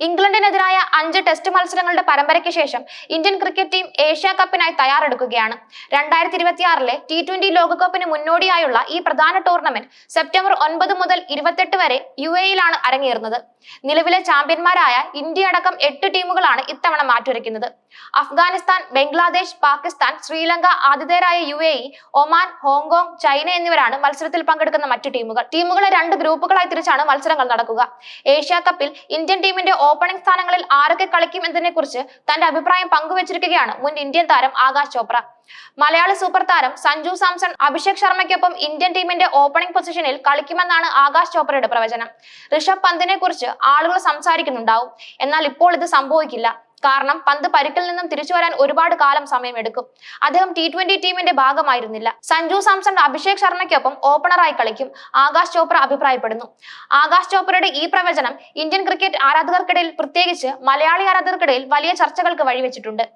ഇംഗ്ലണ്ടിനെതിരായ 5 ടെസ്റ്റ് മത്സരങ്ങളുടെ പരമ്പരയ്ക്ക് ശേഷം ഇന്ത്യൻ ക്രിക്കറ്റ് ടീം ഏഷ്യാ കപ്പിനായി തയ്യാറെടുക്കുകയാണ്. 2026 T20 ലോകകപ്പിന് മുന്നോടിയായുള്ള ഈ പ്രധാന ടൂർണമെന്റ് സെപ്റ്റംബർ 9 മുതൽ 28 വരെ UAE-യിലാണ് അരങ്ങേറുന്നത്. നിലവിലെ ചാമ്പ്യന്മാരായ ഇന്ത്യ അടക്കം 8 ടീമുകളാണ് ഇത്തവണ മാറ്റുരയ്ക്കുന്നത്. അഫ്ഗാനിസ്ഥാൻ, ബംഗ്ലാദേശ്, പാകിസ്ഥാൻ, ശ്രീലങ്ക, ആതിഥേയരായ UAE, ഒമാൻ, ഹോങ്കോങ്, ചൈന എന്നിവരാണ് മത്സരത്തിൽ പങ്കെടുക്കുന്ന മറ്റു ടീമുകൾ. ടീമുകളെ 2 ഗ്രൂപ്പുകളായി തിരിച്ചാണ് മത്സരങ്ങൾ നടക്കുക. ഏഷ്യാ കപ്പിൽ ഇന്ത്യൻ ടീമിന്റെ ഓപ്പണിംഗ് സ്ഥാനങ്ങളിൽ ആരൊക്കെ കളിക്കും എന്നതിനെ കുറിച്ച് തന്റെ അഭിപ്രായം പങ്കുവച്ചിരിക്കുകയാണ് മുൻ ഇന്ത്യൻ താരം ആകാശ് ചോപ്ര. മലയാളി സൂപ്പർ താരം സഞ്ജു സാംസൺ അഭിഷേക് ശർമ്മയ്ക്കൊപ്പം ഇന്ത്യൻ ടീമിന്റെ ഓപ്പണിംഗ് പൊസിഷനിൽ കളിക്കുമെന്നാണ് ആകാശ് ചോപ്രയുടെ പ്രവചനം. ഋഷഭ് പന്തിനെ കുറിച്ച് ആളുകൾ സംസാരിക്കുന്നുണ്ടാവും. എന്നാൽ ഇപ്പോൾ ഇത് സംഭവിക്കില്ല. കാരണം പന്ത് പരിക്കിൽ നിന്നും തിരിച്ചു വരാൻ ഒരുപാട് കാലം സമയമെടുക്കും. അദ്ദേഹം T20 ടീമിന്റെ ഭാഗമായിരുന്നില്ല. സഞ്ജു സാംസൺ അഭിഷേക് ശർമ്മയ്ക്കൊപ്പം ഓപ്പണറായി കളിക്കും, ആകാശ് ചോപ്ര അഭിപ്രായപ്പെടുന്നു. ആകാശ് ചോപ്രയുടെ ഈ പ്രവചനം ഇന്ത്യൻ ക്രിക്കറ്റ് ആരാധകർക്കിടയിൽ, പ്രത്യേകിച്ച് മലയാളി ആരാധകർക്കിടയിൽ വലിയ ചർച്ചകൾക്ക് വഴിവെച്ചിട്ടുണ്ട്.